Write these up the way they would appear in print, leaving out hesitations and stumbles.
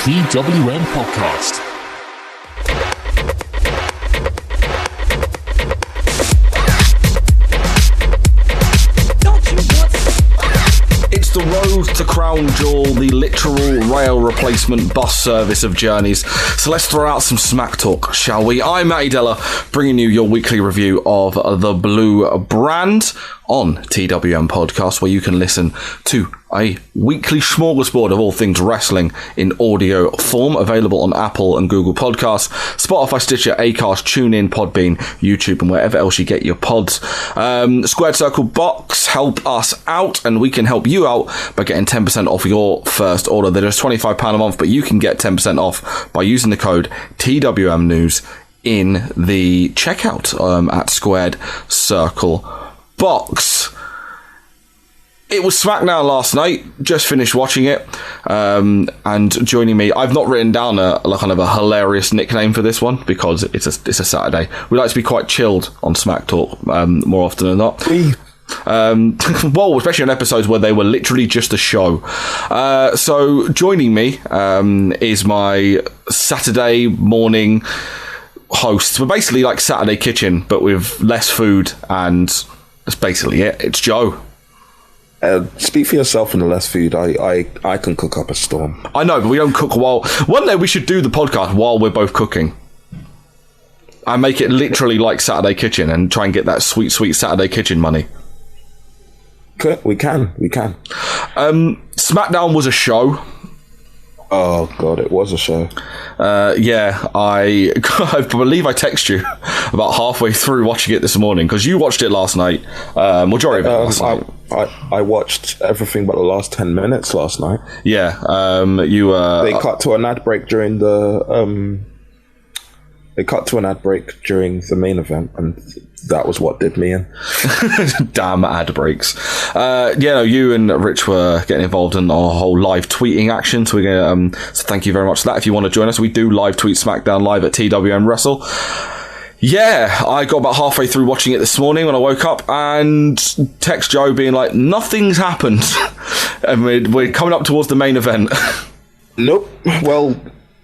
TWM podcast. It's the road to Crown Jewel, the literal rail replacement bus service of journeys. So let's throw out some smack talk, shall we? I'm Matty Deller, bringing you your weekly review of the Blue Brand on TWM Podcast, where you can listen to a weekly smorgasbord of all things wrestling in audio form, available on Apple and Google Podcasts, Spotify, Stitcher, Acast, TuneIn, Podbean, YouTube, and wherever else you get your pods. Squared Circle Box, help us out, and we can help you out by getting 10% off your first order. They're just £25 a month, but you can get 10% off by using the code TWM News in the checkout at Squared Circle Box. It was SmackDown last night. Just finished watching it, and joining me, I've not written down a kind of a hilarious nickname for this one because it's a Saturday. We like to be quite chilled on Smack Talk more often than not. Well, especially on episodes where they were literally just a show. So joining me is my Saturday morning host. We're basically like Saturday Kitchen, but with less food, and that's basically it. It's Joe. Speak for yourself and the less food. I can cook up a storm. I know, but we don't cook while... One day we should do the podcast while we're both cooking. And make it literally like Saturday Kitchen and try and get that sweet, sweet Saturday Kitchen money. We can. SmackDown was a show. Oh, God, it was a show. Yeah, I believe I texted you about halfway through watching it this morning, because you watched it last night. Majority of it last night. I watched everything but the last 10 minutes last night. Yeah, They cut to an ad break during the... They cut to an ad break during the main event, and that was what did me in. Damn ad breaks. You and Rich were getting involved in our whole live tweeting action, so we're going to so thank you very much for that. If you want to join us, we do live tweet SmackDown live at TWM Wrestle. Yeah, I got about halfway through watching it this morning when I woke up and text Joe being like, nothing's happened. And we're coming up towards the main event. Nope. Well,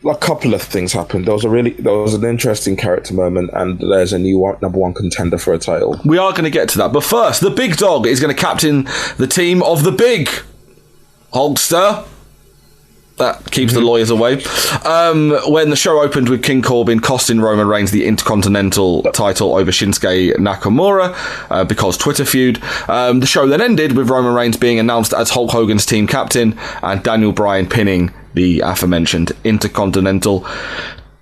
a couple of things happened. There was an interesting character moment, and there's a new number one contender for a title. We are going to get to that, but first, the big dog is going to captain the team of the big Hulkster. That keeps the lawyers away. When the show opened with King Corbin costing Roman Reigns the Intercontinental title over Shinsuke Nakamura because Twitter feud. The show then ended with Roman Reigns being announced as Hulk Hogan's team captain and Daniel Bryan pinning the aforementioned Intercontinental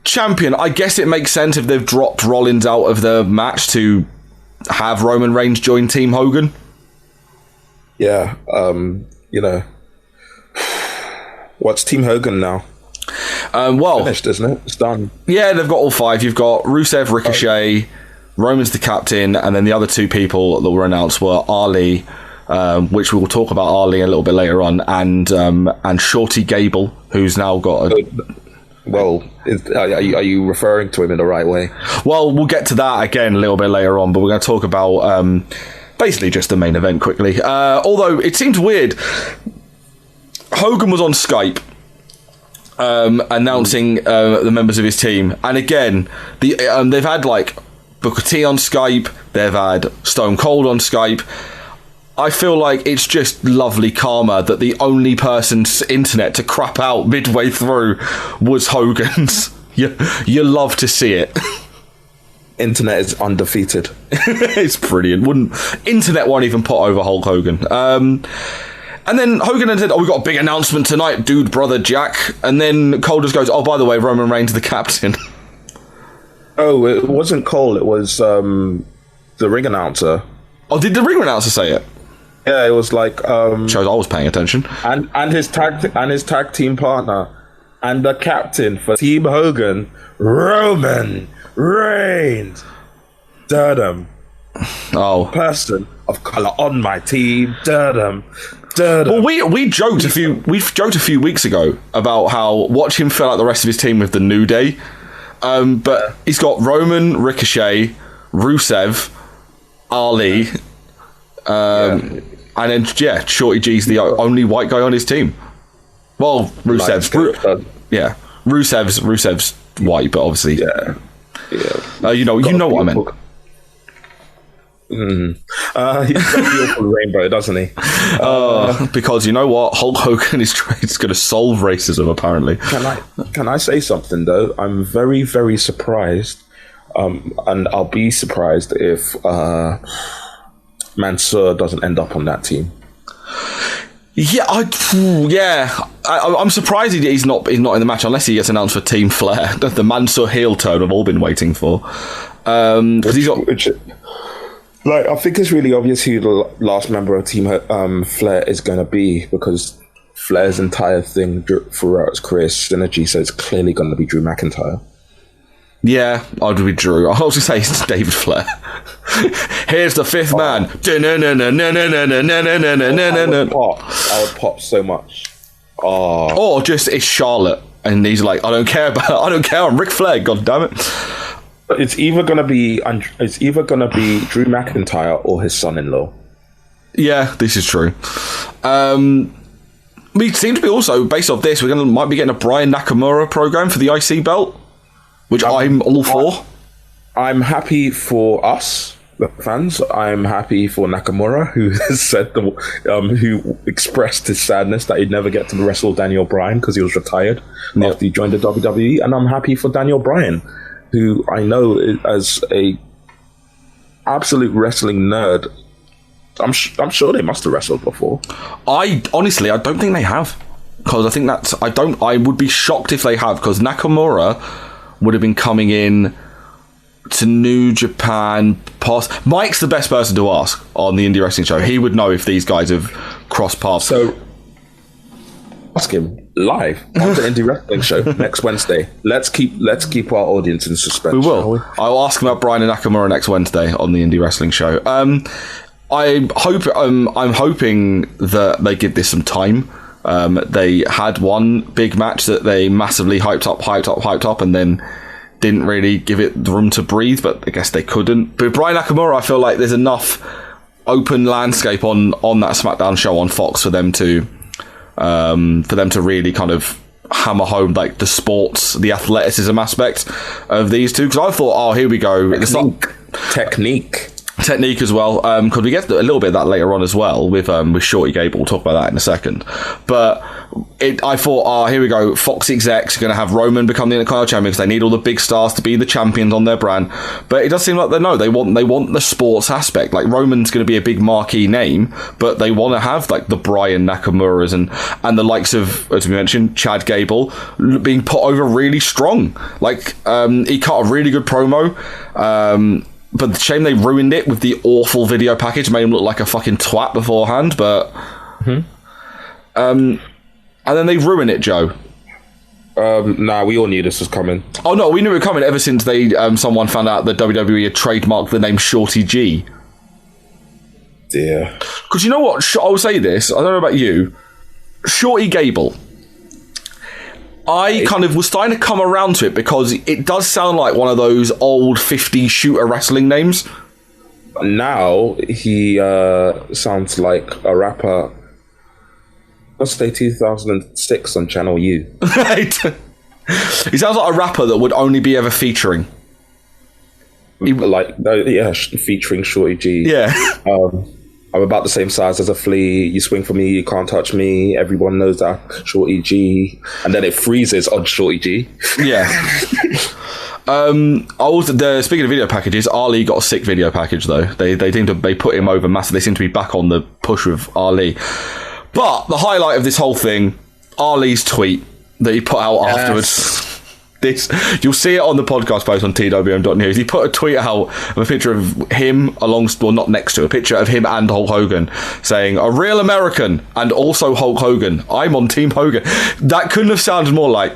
champion. I guess it makes sense if they've dropped Rollins out of the match to have Roman Reigns join Team Hogan. Yeah, what's Team Hogan now? Finished, isn't it? It's done. Yeah, they've got all five. You've got Rusev, Ricochet, Roman's the captain, and then the other two people that were announced were Ali, which we will talk about Ali a little bit later on, and Shorty Gable, who's now got a... Well, are you referring to him in the right way? Well, we'll get to that again a little bit later on, but we're going to talk about basically just the main event quickly. Although it seems weird, Hogan was on Skype announcing the members of his team, and again, they've had like Booker T on Skype, they've had Stone Cold on Skype. I feel like it's just lovely karma that the only person's internet to crap out midway through was Hogan's. You love to see it. Internet is undefeated. It's brilliant. Internet won't even put over Hulk Hogan. And then Hogan said, we've got a big announcement tonight, dude, brother Jack. And then Cole just goes, by the way, Roman Reigns the captain. Oh, it wasn't Cole, it was the ring announcer. Oh, did the ring announcer say it? Yeah, it was like shows I was paying attention. And his tag team partner and the captain for Team Hogan, Roman Reigns. Durdum. Oh. Person of colour on my team. Durdum. Well, we joked a few weeks ago about how watch him fill out the rest of his team with the New Day. But he's got Roman, Ricochet, Rusev, Ali, and then Shorty G's the only white guy on his team. Well, Rusev's Yeah, Rusev's white, but obviously, yeah. you know what I meant. He's got a beautiful rainbow, doesn't he? Because you know what, Hulk Hogan is going to solve racism. Apparently, can I say something though? I'm very, very surprised, and I'll be surprised if Mansoor doesn't end up on that team. Yeah, I'm surprised he's not in the match unless he gets announced for Team Flair. The Mansoor heel turn we've all been waiting for. Because he's got. I think it's really obvious who the last member of Team Flair is going to be, because Flair's entire thing throughout his career is synergy, so it's clearly going to be Drew McIntyre. Yeah, I'd be Drew. I was going to say it's David Flair. Here's the fifth man. I would pop so much. Or just it's Charlotte, and he's like, I don't care. I'm Ric Flair. God damn it. It's either gonna be Drew McIntyre or his son-in-law. Yeah, this is true. We seem to be also, based off this, might be getting a Brian Nakamura program for the IC belt, which I'm all for. I'm happy for us, the fans. I'm happy for Nakamura, who has said who expressed his sadness that he'd never get to wrestle Daniel Bryan because he was retired after he joined the WWE, and I'm happy for Daniel Bryan, who I know as a absolute wrestling nerd. I'm sure they must have wrestled before. I don't think they have, because I think I would be shocked if they have, because Nakamura would have been coming in to New Japan. Mike's the best person to ask on the Indie Wrestling Show. He would know if these guys have crossed paths. So ask him live on the Indie Wrestling Show next Wednesday. Let's keep our audience in suspense. We will. I'll ask him about Brian and Nakamura next Wednesday on the Indie Wrestling Show. I'm hoping that they give this some time. They had one big match that they massively hyped up, and then didn't really give it the room to breathe. But I guess they couldn't. But Brian Nakamura, I feel like there's enough open landscape on that SmackDown show on Fox for them to really kind of hammer home like the sports, the athleticism aspect of these two. Because I thought, here we go, Technique as well, because we get a little bit of that later on as well with Shorty Gable. We'll talk about that in a second. But I thought, here we go, Fox execs are going to have Roman become the Intercontinental Champion because they need all the big stars to be the champions on their brand. But it does seem like they want the sports aspect. Like, Roman's going to be a big marquee name, but they want to have like the Brian Nakamuras and the likes of, as we mentioned, Chad Gable being put over really strong. Like, he cut a really good promo. But the shame they ruined it with the awful video package, made him look like a fucking twat beforehand. But, and then they ruin it, Joe. Nah, we all knew this was coming. Oh no, we knew it was coming ever since someone found out that WWE had trademarked the name Shorty G. Dear. Because you know what? I'll say this. I don't know about you. Shorty Gable. I kind of was starting to come around to it because it does sound like one of those old 50s shooter wrestling names. Now he sounds like a rapper. Let's say 2006 on Channel U. Right. He sounds like a rapper that would only be ever featuring. Featuring Shorty G. Yeah. I'm about the same size as a flea. You swing for me, you can't touch me. Everyone knows that. Shorty G. And then it freezes on Shorty G. Yeah. Speaking of video packages, Ali got a sick video package though. They put him over massive. They seem to be back on the push with Ali. But the highlight of this whole thing, Ali's tweet that he put out afterwards. You'll see it on the podcast post on twm.news. He put a tweet out of a picture of him not next to a picture of him and Hulk Hogan, saying, "A real American and also Hulk Hogan. I'm on Team Hogan." That couldn't have sounded more like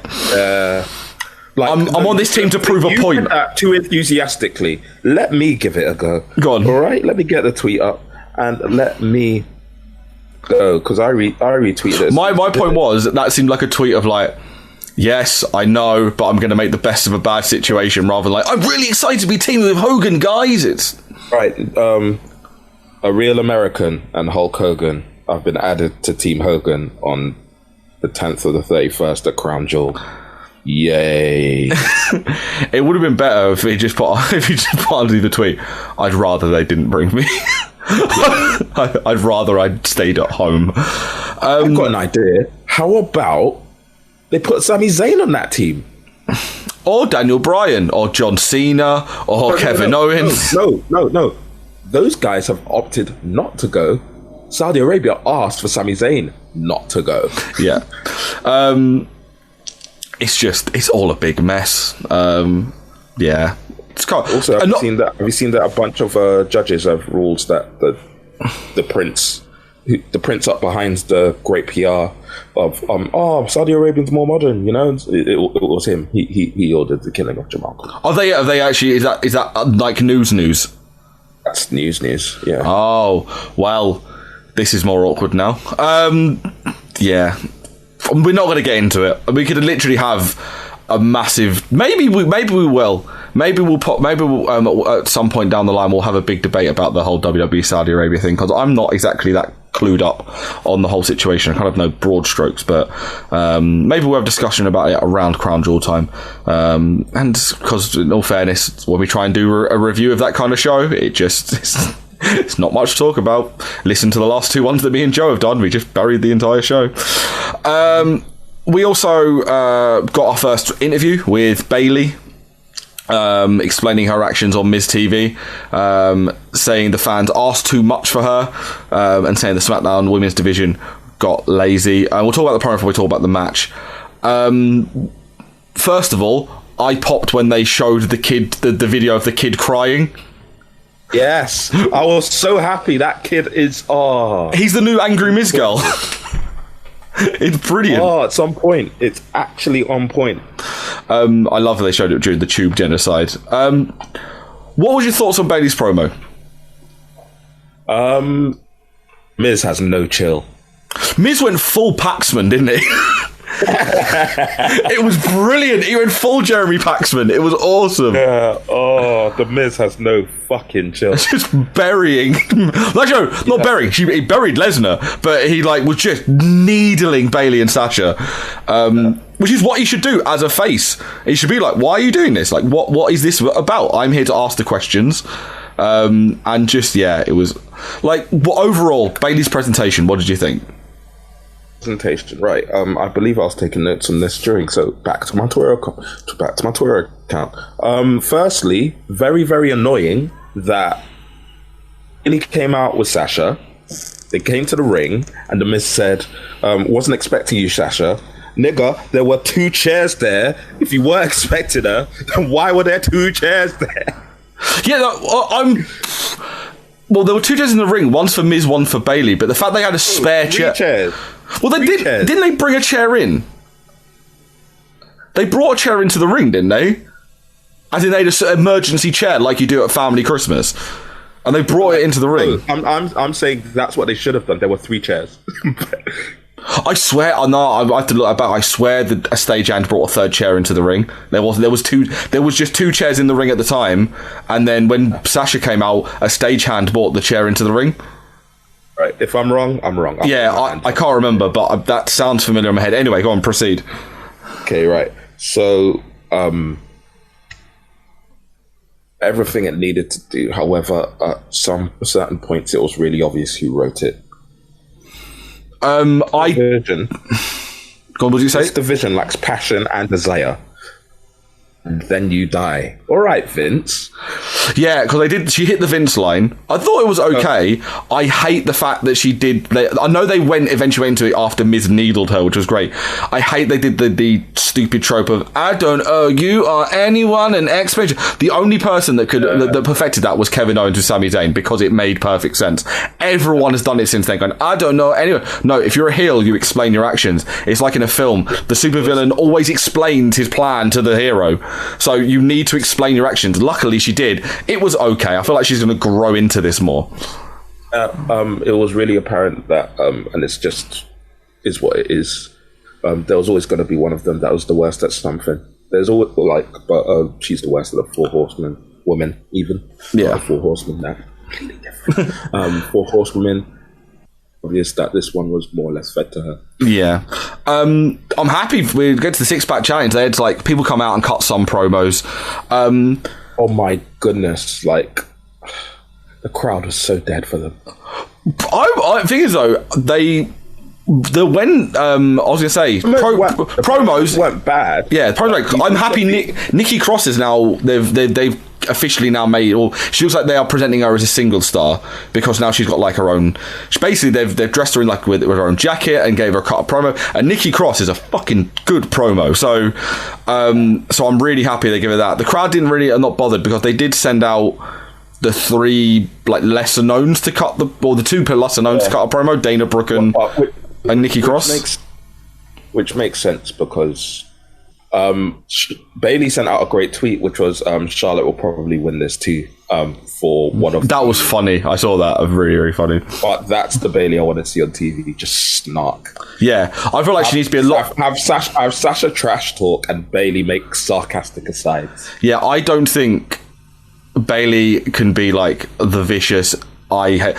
I'm on this team to prove a point. Said that too enthusiastically. Let me give it a go. Go on. All right, let me get the tweet up and let me go, because I retweeted it. My point was that seemed like a tweet of like, yes, I know, but I'm going to make the best of a bad situation, rather than like, I'm really excited to be teaming with Hogan, guys. It's right. A real American and Hulk Hogan have been added to Team Hogan on the 10th or the 31st at Crown Jewel. Yay. It would have been better if he just put under the tweet, I'd rather they didn't bring me. I'd rather I'd stayed at home. I've got an idea. How about they put Sami Zayn on that team? Or Daniel Bryan, or John Cena, or Kevin Owens. No. Those guys have opted not to go. Saudi Arabia asked for Sami Zayn not to go. Yeah. It's all a big mess. Yeah. It's kind of, also, have you seen that a bunch of judges have ruled that the prince up behind the great PR of Saudi Arabians more modern, it was him. He ordered the killing of Jamal. Are they actually? Is that like news? That's news. Yeah. Oh well, this is more awkward now. Yeah, we're not going to get into it. We could literally have a massive. Maybe we will. Maybe we'll at some point down the line we'll have a big debate about the whole WWE Saudi Arabia thing, because I'm not exactly that clued up on the whole situation. I kind of know broad strokes, but maybe we'll have a discussion about it around Crown Jewel time. And because in all fairness, when we try and do a review of that kind of show, it's not much to talk about. Listen to the last two ones that me and Joe have done. We just buried the entire show. We also got our first interview with Bayley, explaining her actions on Miz TV, saying the fans asked too much for her, and saying the SmackDown women's division got lazy. We'll talk about the promo before we talk about the match. First of all, I popped when they showed the video of the kid crying. Yes, I was so happy. That kid is he's the new angry Miz girl. It's brilliant. It's on point. It's actually on point. I love that they showed it during the Tube genocide. What was your thoughts on Bayley's promo? Miz has no chill. Miz went full Paxman, didn't he? It was brilliant. He went full Jeremy Paxman. It was awesome. Yeah. The Miz has no fucking chill. Just burying. Not burying. He buried Lesnar, but he was just needling Bayley and Sasha, which is what he should do as a face. He should be like, "Why are you doing this? What is this about? I'm here to ask the questions." And just it was overall Bayley's presentation. What did you think? Presentation, right? I believe I was taking notes on this during. So back to my Twitter account. Firstly, very, very annoying that Bayley came out with Sasha. They came to the ring, and the Miz said, "Wasn't expecting you, Sasha." Nigga, there were 2 chairs there. If you weren't expecting her, then why were there 2 chairs there? Yeah, well, there were 2 chairs in the ring. One's for Miz, one for Bayley. But the fact they had a spare chair. Chairs. Well, didn't they bring a chair in? They brought a chair into the ring, didn't they? As in, they had an emergency chair like you do at family Christmas, and they brought it into the ring. I'm saying that's what they should have done. There were 3 chairs. I swear, I have to look back. I swear that a stagehand brought a 3rd chair into the ring. There was just 2 chairs in the ring at the time, and then when Sasha came out, a stagehand brought the chair into the ring. Right. If I'm wrong, I'm wrong. I can't remember, but that sounds familiar in my head. Anyway, go on, proceed. Okay, right. So, everything it needed to do. However, at some certain points, it was really obvious who wrote it. Division. God, what did you say? This division lacks passion and desire. And then you die. All right, Vince. Yeah, because she hit the Vince line. I thought it was okay. I hate the fact that she did. I know they eventually went into it after Miz needled her, which was great. I hate they did the stupid trope of "I don't owe you or anyone an explanation." The only person that could that perfected that was Kevin Owens with Sami Zayn, because it made perfect sense. Everyone has done it since then. Going, "I don't know anyone." No, if you're a heel, you explain your actions. It's like in a film. The supervillain always explains his plan to the hero. So you need to explain your actions. Luckily, she did. It was okay. I feel like she's going to grow into this more. It was really apparent that, and it's just is what it is. There was always going to be one of them that was the worst at something. There's always but she's the worst of the 4 horsemen, women even. Yeah, 4 horsemen now. Completely different. 4 horsewomen. obvious that this one was more or less fed to her. Yeah. I'm happy we get to the six-pack challenge. They had like people come out and cut some promos. Oh my goodness, like the crowd was so dead for them. I think as though I was gonna say promos weren't bad. Yeah, promos. I'm happy. Nikki Cross is now they've officially now made, or she looks like they are presenting her as a single star because now she's got like her own. Basically, they've dressed her in like with her own jacket and gave her a cut of promo. And Nikki Cross is a fucking good promo. So I'm really happy they give her that. The crowd are not bothered because they did send out the three like lesser knowns to cut the two lesser knowns to cut a promo, Dana Brooke and Nikki Cross, which makes sense because Bailey sent out a great tweet, which was Charlotte will probably win this too. For one of that was funny. I saw that. Really, really funny. But that's the Bailey I want to see on TV. Just snark. Yeah, I feel like she needs to be a lot. Have Sasha trash talk and Bailey make sarcastic asides. Yeah, I don't think Bailey can be like the vicious. I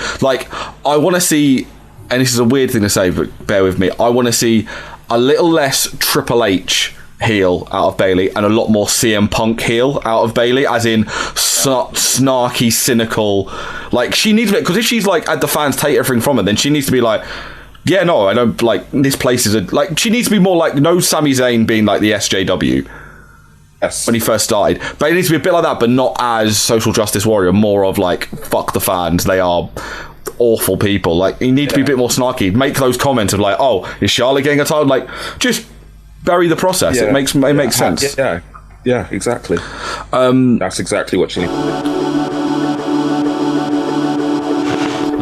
want to see, and this is a weird thing to say, but bear with me. I want to see a little less Triple H heel out of Bailey and a lot more CM Punk heel out of Bailey, as in snarky, cynical. Like she needs it, because if she's like at the fans take everything from her, then she needs to be like, yeah, no, I don't like this place is like she needs to be more like no Sami Zayn being like the SJW. Yes. When he first started. But it needs to be a bit like that, but not as social justice warrior, more of like, fuck the fans, they are awful people. Like, you need to be a bit more snarky. Make those comments of like, oh, is Charlotte getting a title? Like, just bury the process. It makes sense. Yeah, exactly. That's exactly what you need.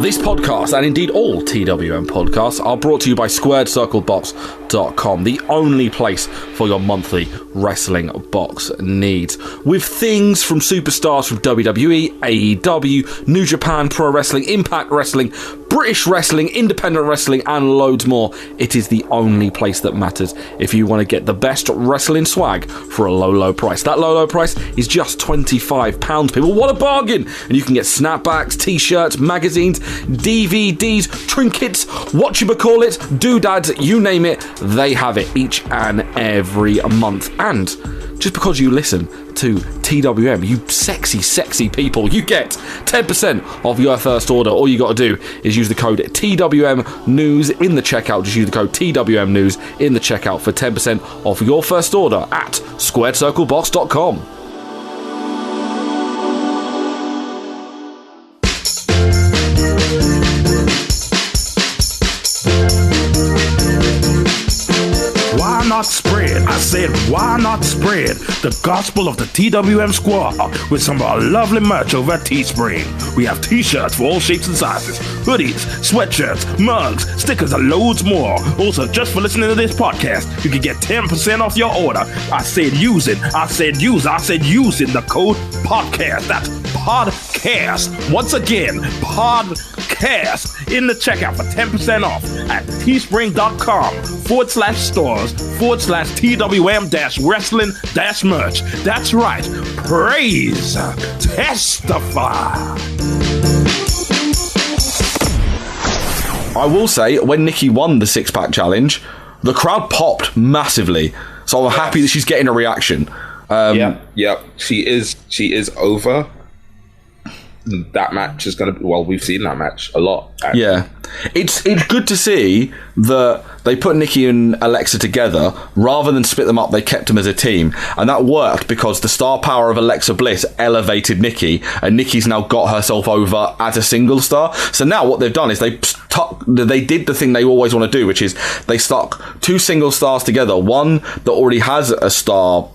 This podcast, and indeed all TWM podcasts, are brought to you by SquaredCircleBox.com, the only place for your monthly wrestling box needs. With things from superstars from WWE, AEW, New Japan Pro Wrestling, Impact Wrestling, British Wrestling, Independent Wrestling, and loads more, it is the only place that matters if you want to get the best wrestling swag for a low, low price. That low, low price is just £25, people. What a bargain! And you can get snapbacks, t-shirts, magazines, DVDs, trinkets, whatchamacallit, doodads, you name it, they have it each and every month. And just because you listen to TWM, you sexy, sexy people, you get 10% off your first order. All you got to do is use the code TWM News in the checkout. Just use the code TWM News in the checkout for 10% off your first order at SquaredCircleBox.com. Why not spread? I said, why not spread the gospel of the TWM squad with some of our lovely merch over at Teespring? We have t-shirts for all shapes and sizes, hoodies, sweatshirts, mugs, stickers, and loads more. Also, just for listening to this podcast, you can get 10% off your order. I said use it. I said use in the code podcast. That's podcast. Once again, podcast in the checkout for 10% off at teespring.com/stores/TWM-wrestling-merch. That's right. Praise. Testify. I will say, when Nikki won the six-pack challenge, the crowd popped massively. So I'm happy that she's getting a reaction. Yeah. She is over. That match is going to be... Well, we've seen that match a lot, actually. Yeah. It's good to see that they put Nikki and Alexa together. Rather than split them up, they kept them as a team. And that worked because the star power of Alexa Bliss elevated Nikki, and Nikki's now got herself over as a single star. So now what they've done is they did the thing they always want to do, which is they stuck two single stars together. One that already has a star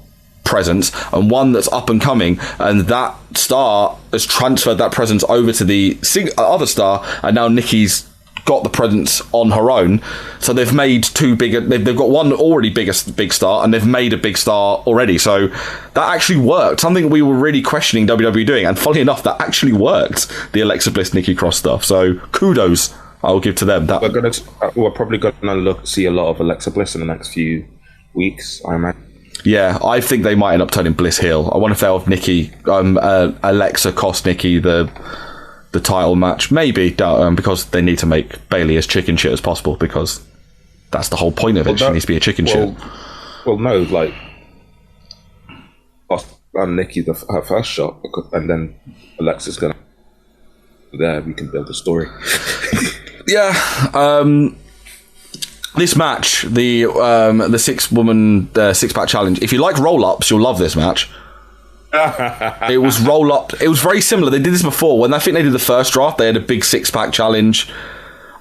presence and one that's up and coming, and that star has transferred that presence over to the other star, and now Nikki's got the presence on her own. So they've made two bigger. They've got one already big star, and they've made a big star already. So that actually worked. Something we were really questioning WWE doing, and funny enough, that actually worked. The Alexa Bliss Nikki Cross stuff. So kudos, I'll give to them. That we're probably gonna see a lot of Alexa Bliss in the next few weeks, I imagine. Yeah, I think they might end up turning Bliss heel. I wonder if they'll have Nikki, Alexa cost Nikki the the title match. Maybe because they need to make Bayley as chicken shit as possible, because that's the whole point of it. She needs to be a chicken shit. Well, no, like, on Nikki her first shot, and then Alexa's gonna. There, we can build a story. Yeah. This match, the 6-woman 6-pack challenge. If you like roll-ups, you'll love this match. It was roll-up. It was very similar. They did this before. When I think they did the first draft, they had a big 6-pack challenge.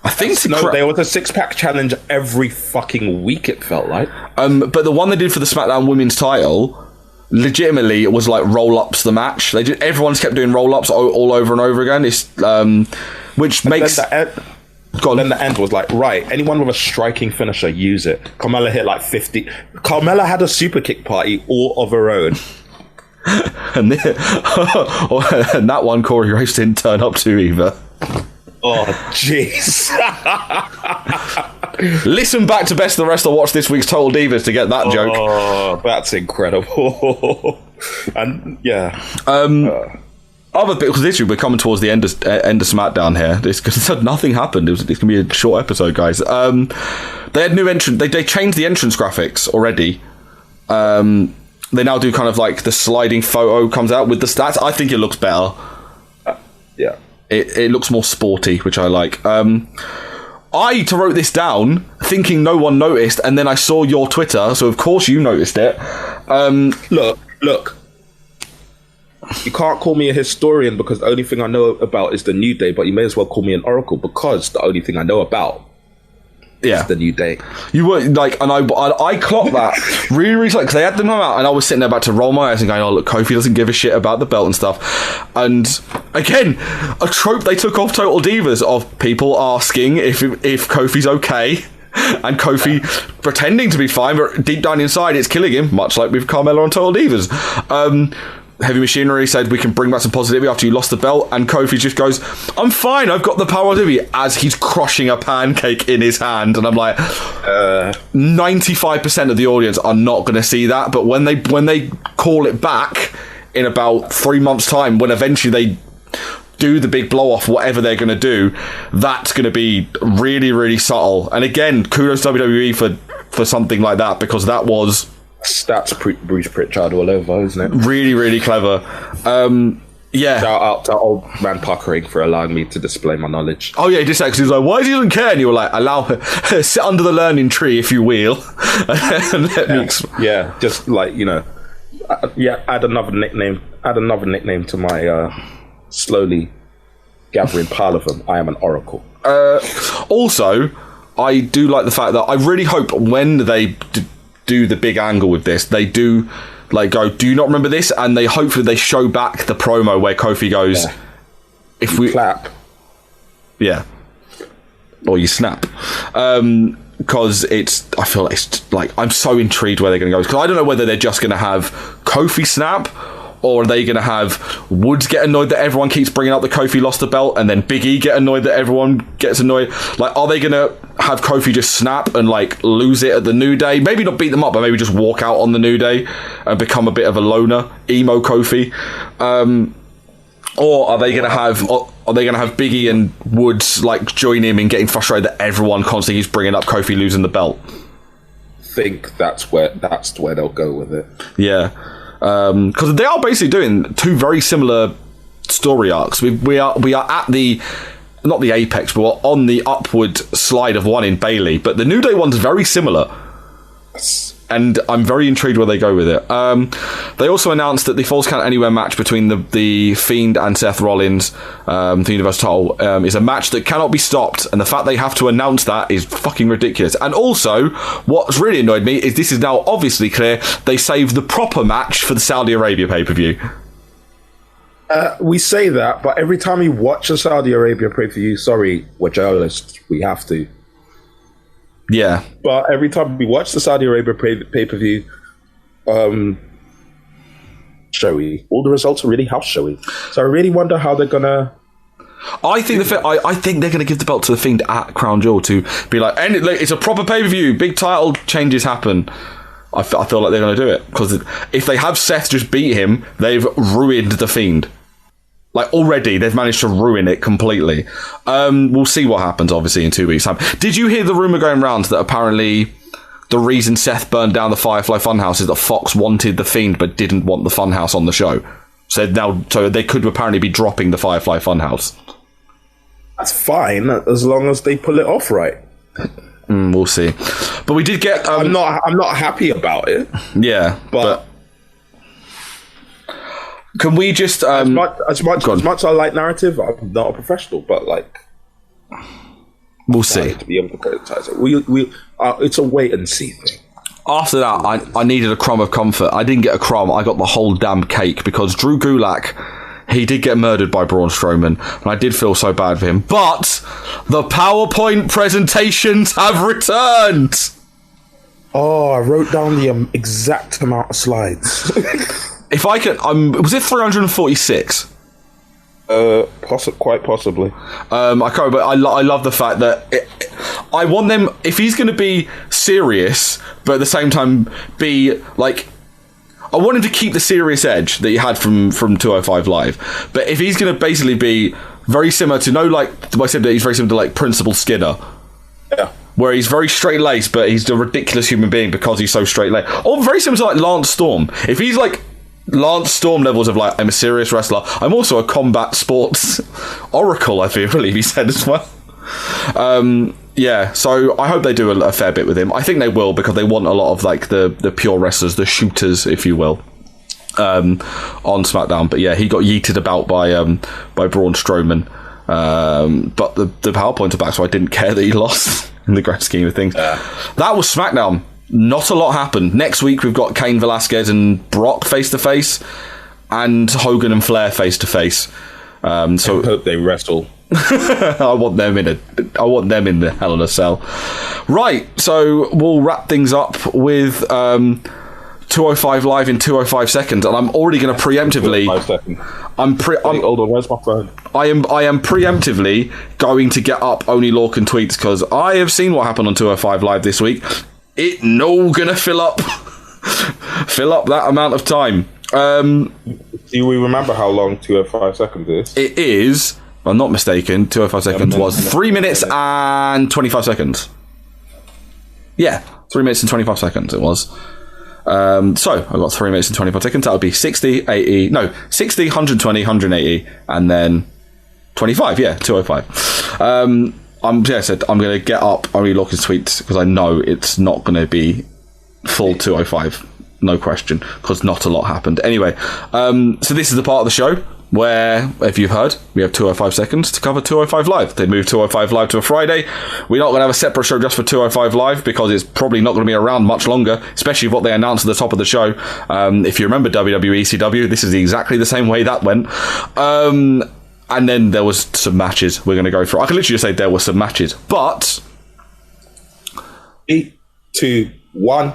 I think there was a 6-pack challenge every fucking week. It felt like. But the one they did for the SmackDown Women's title, legitimately, it was like roll-ups. The match everyone's kept doing roll-ups all over and over again. It's which makes. Then the end was like, right, anyone with a striking finisher, use it. Carmella hit like 50. Carmella had a super kick party all of her own. and that one Corey Graves didn't turn up to either. Oh, jeez. Listen back to Best of the Rest or watch this week's Total Divas to get that joke. Oh, that's incredible. And, yeah. Other bit, because literally we're coming towards the end of SmackDown here. Because nothing happened. It's going to be a short episode, guys. They had new entrance. They changed the entrance graphics already. They now do kind of like the sliding photo comes out with the stats. I think it looks better. Yeah. It looks more sporty, which I like. I wrote this down thinking no one noticed, and then I saw your Twitter, so of course you noticed it. Look. You can't call me a historian because the only thing I know about is the New Day, but you may as well call me an oracle because the only thing I know about is the New Day. You were like, and I clocked that really recently because they had them come out, and I was sitting there about to roll my eyes and going, "Oh look, Kofi doesn't give a shit about the belt and stuff." And again, a trope they took off Total Divas of people asking if Kofi's okay. And Kofi pretending to be fine, but deep down inside it's killing him, much like with Carmella on Total Divas. Heavy Machinery said we can bring back some positivity after you lost the belt, and Kofi just goes, "I'm fine, I've got the power positivity," as he's crushing a pancake in his hand, and I'm like, 95% of the audience are not going to see that, but when they call it back in about 3 months' time, when eventually they do the big blow off, whatever they're going to do, that's going to be really, really subtle. And again, kudos to WWE for something like that, because that was. That's Bruce Pritchard all over, isn't it? Really, really clever. Yeah. Shout out to old man Puckering for allowing me to display my knowledge. Oh yeah, he just actually was like, "Why does he doesn't care?" And you were like, "Allow her, sit under the learning tree, if you will." And let me just like, you know, add another nickname to my slowly gathering pile of them. I am an oracle. Also, I do like the fact that I really hope when they do the big angle with this, they do like go, "Do you not remember this?" And they hopefully they show back the promo where Kofi goes, "If we clap, yeah, or you snap," because I feel like it's like I'm so intrigued where they're going to go, because I don't know whether they're just going to have Kofi snap, or are they going to have Woods get annoyed that everyone keeps bringing up that Kofi lost the belt, and then Big E get annoyed that everyone gets annoyed? Like, are they going to have Kofi just snap and like lose it at the New Day? Maybe not beat them up, but maybe just walk out on the New Day and become a bit of a loner, emo Kofi. Or are they going to have Big E and Woods like join him in getting frustrated that everyone constantly keeps bringing up Kofi losing the belt? I think that's where they'll go with it. Yeah. Because they are basically doing two very similar story arcs. We are at the, not the apex, but we're on the upward slide of one in Bayley. But the New Day one's very similar, and I'm very intrigued where they go with it. They also announced that the Falls Count Anywhere match between the Fiend and Seth Rollins, the Universal title, is a match that cannot be stopped, and the fact they have to announce that is fucking ridiculous. And also, what's really annoyed me is this is now obviously clear they saved the proper match for the Saudi Arabia pay-per-view. We say that, but every time we watch a Saudi Arabia pay-per-view, sorry, we're journalists, we have to. Yeah. But every time we watch the Saudi Arabia pay-per-view, showy. All the results are really house showy. So I really wonder how they're gonna. I think they're gonna give the belt to the Fiend at Crown Jewel to be like, and it's a proper pay-per-view. Big title changes happen. I feel like they're gonna do it, because if they have Seth just beat him, they've ruined the Fiend. Like, already, they've managed to ruin it completely. We'll see what happens, obviously, in 2 weeks' time. Did you hear the rumour going around that apparently the reason Seth burned down the Firefly Funhouse is that Fox wanted The Fiend but didn't want the Funhouse on the show? So they could apparently be dropping the Firefly Funhouse. That's fine, as long as they pull it off right. We'll see. But we did get... I'm not happy about it. Yeah, but can we just... as much as I like narrative, I'm not a professional, but like... We'll see. To be able to criticize it. It's a wait and see thing. After that, I needed a crumb of comfort. I didn't get a crumb. I got the whole damn cake because Drew Gulak, he did get murdered by Braun Strowman, and I did feel so bad for him. But the PowerPoint presentations have returned. Oh, I wrote down the exact amount of slides. If I can, was it 346? Quite possibly. I can't remember. I love the fact that I want them, if he's going to be serious, but at the same time be like, I want him to keep the serious edge that he had from 205 Live. But if he's going to basically be very similar to, I said that he's very similar to like Principal Skinner. Yeah. Where he's very straight-laced, but he's a ridiculous human being because he's so straight-laced. Or very similar to like Lance Storm. If he's like Lance Storm levels of like, I'm a serious wrestler, I'm also a combat sports oracle, I believe he said as well. Yeah, so I hope they do a fair bit with him. I think they will, because they want a lot of like the pure wrestlers, the shooters, if you will, on SmackDown. But yeah, he got yeeted about by Braun Strowman. But the PowerPoints are back, so I didn't care that he lost in the grand scheme of things. That was SmackDown. Not a lot happened. Next week we've got Cain Velasquez and Brock face to face, and Hogan and Flair face to face. So I hope they wrestle. I want them in the Hell in a Cell. Right, so we'll wrap things up with 205 Live in 205 seconds, and I'm already going to preemptively. 5 seconds. Hold on, where's my phone? I am preemptively going to get up Only Lorcan tweets, because I have seen what happened on 205 Live this week. It no gonna fill up that amount of time. Do we remember how long 205 seconds is? It is, if I'm not mistaken, 205 seconds was 3 minutes and 25 seconds. Yeah, 3 minutes and 25 seconds it was. So I've got 3 minutes and 25 seconds. That would be 60, 120, 180, and then 25. Yeah, 205. I'm going to get up Only Lorcan's tweets, because I know it's not going to be full 205. No question, because not a lot happened. Anyway, so this is the part of the show where, if you've heard, we have 205 seconds to cover 205 Live. They moved 205 Live to a Friday. We're not going to have a separate show just for 205 Live, because it's probably not going to be around much longer, especially what they announced at the top of the show. If you remember WWE ECW, this is exactly the same way that went. And then there was some matches we're going to go through. I can literally just say there were some matches. But 3, 2, 1.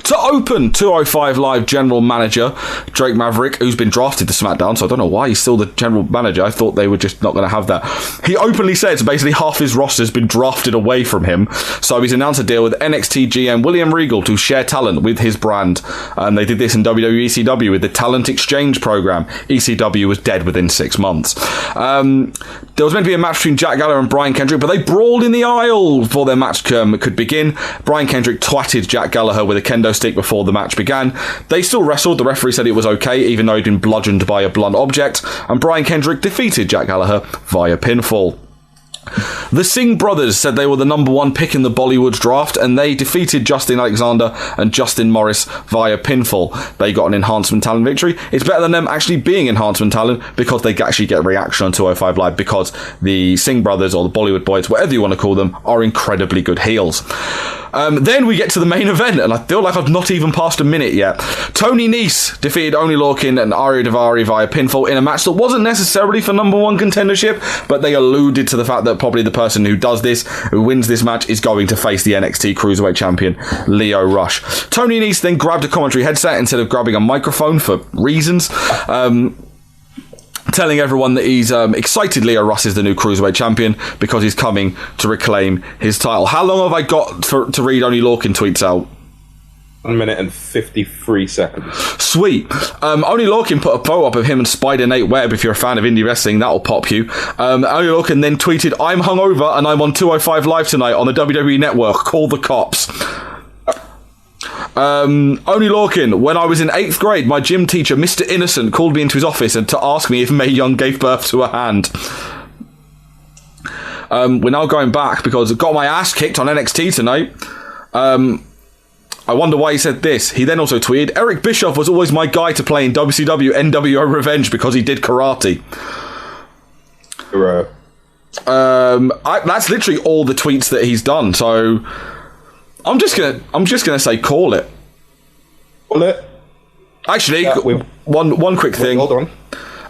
To open 205 Live general manager Drake Maverick, who's been drafted to SmackDown, so I don't know why he's still the general manager. I thought they were just not going to have that. He openly said basically half his roster has been drafted away from him, so he's announced a deal with NXT GM William Regal to share talent with his brand. And they did this in WWE ECW with the Talent Exchange program. ECW was dead within 6 months. There was meant to be a match between Jack Gallagher and Brian Kendrick, but they brawled in the aisle before their match could begin. Brian Kendrick twatted Jack Gallagher with a kendo stick before the match began. They still wrestled. The referee said it was okay, even though he'd been bludgeoned by a blunt object, and Brian Kendrick defeated Jack Gallagher via pinfall. The Singh brothers said they were the number one pick in the Bollywood draft, and they defeated Justin Alexander and Justin Morris via pinfall. They got an enhancement talent victory. It's better than them actually being enhancement talent, because they actually get reaction on 205 Live, because the Singh brothers, or the Bollywood boys, whatever you want to call them, are incredibly good heels. Then we get to the main event, and I feel like I've not even passed a minute yet. Tony Nese defeated Only Lorcan and Arya Daivari via pinfall in a match that wasn't necessarily for number one contendership, but they alluded to the fact that probably the person who wins this match, is going to face the NXT Cruiserweight Champion, Lio Rush. Tony Nese then grabbed a commentary headset instead of grabbing a microphone for reasons, telling everyone that he's excited Lio Rush is the new Cruiserweight Champion, because he's coming to reclaim his title. How long have I got to read Only Lorcan tweets out? minute and 53 seconds. Sweet. Only Lorcan put a photo up of him and Spider Nate Webb. If you're a fan of indie wrestling, that'll pop you. Only Lorcan then tweeted, "I'm hungover and I'm on 205 Live tonight on the WWE Network. Call the cops." Only Lorcan, when I was in 8th grade, my gym teacher, Mr. Innocent, called me into his office and to ask me if Mae Young gave birth to a hand. We're now going back because I got my ass kicked on NXT tonight. I wonder why he said this. He then also tweeted, "Eric Bischoff was always my guy to play in WCW NWO Revenge because he did karate." Hero. That's literally all the tweets that he's done. So I'm just gonna say call it. Call it. Actually, one quick thing. Hold on.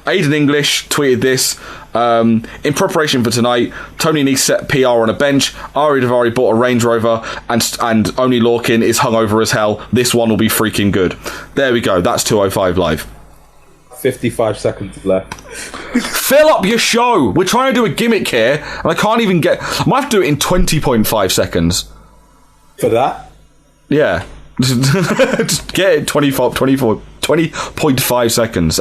Aiden English tweeted this. In preparation for tonight, Tony Nese set PR on a bench. Ari Daivari bought a Range Rover, and Only Lorcan is hungover as hell. This one will be freaking good. There we go. That's 205 Live. 55 seconds left. Fill up your show. We're trying to do a gimmick here, and I can't even get. I might have to do it in 20.5 seconds. For that? Yeah. Just get it 20.5 seconds.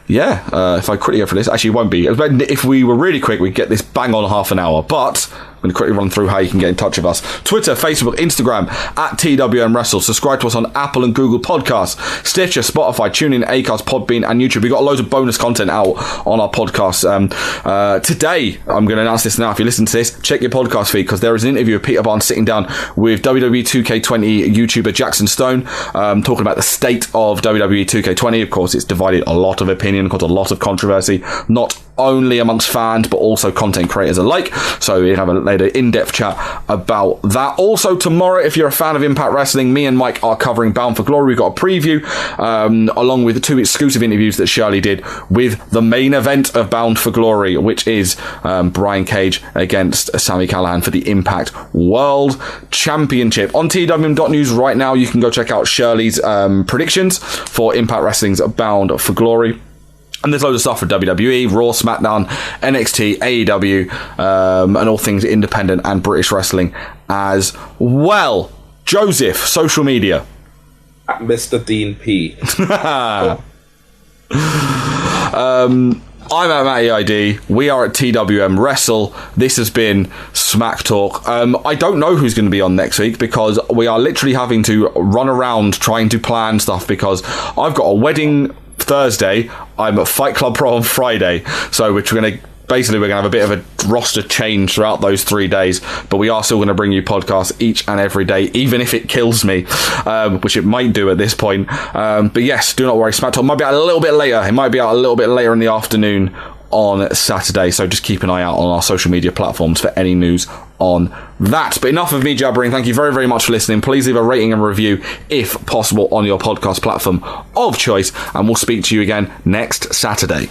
If I quickly go for this, actually it won't be. If we were really quick, we'd get this bang on half an hour. But I'm going to quickly run through how you can get in touch with us. Twitter, Facebook, Instagram, at TWM Wrestle. Subscribe to us on Apple and Google Podcasts, Stitcher, Spotify, TuneIn, Acast, Podbean, and YouTube. We've got loads of bonus content out on our podcasts. Today, I'm going to announce this now. If you listen to this, check your podcast feed, because there is an interview of Peter Barnes sitting down with WWE 2K20 YouTuber Jackson Stone, talking about the state of WWE 2K20. Of course, it's divided a lot of opinion, caused a lot of controversy, not only amongst fans but also content creators alike. So we have a later in-depth chat about that. Also tomorrow, if you're a fan of Impact Wrestling, me and Mike are covering Bound for Glory. We've got a preview along with the 2 exclusive interviews that Shirley did with the main event of Bound for Glory, which is Brian Cage against Sami Callihan for the Impact World Championship. On TWM.news right now, you can go check out Shirley's predictions for Impact Wrestling's Bound for Glory. And there's loads of stuff for WWE, Raw, SmackDown, NXT, AEW, and all things independent and British wrestling as well. Joseph, social media. At Mr. Dean P. I'm at Matty ID. We are at TWM Wrestle. This has been Smack Talk. I don't know who's going to be on next week, because we are literally having to run around trying to plan stuff, because I've got a wedding Thursday, I'm at Fight Club Pro on Friday, so we're going to have a bit of a roster change throughout those 3 days, but we are still going to bring you podcasts each and every day, even if it kills me, which it might do at this point. But yes, do not worry, Smack Talk might be out a little bit later. It might be out a little bit later in the afternoon on Saturday, so just keep an eye out on our social media platforms for any news on that. But enough of me jabbering. Thank you very, very much for listening. Please leave a rating and review if possible on your podcast platform of choice, and we'll speak to you again next Saturday.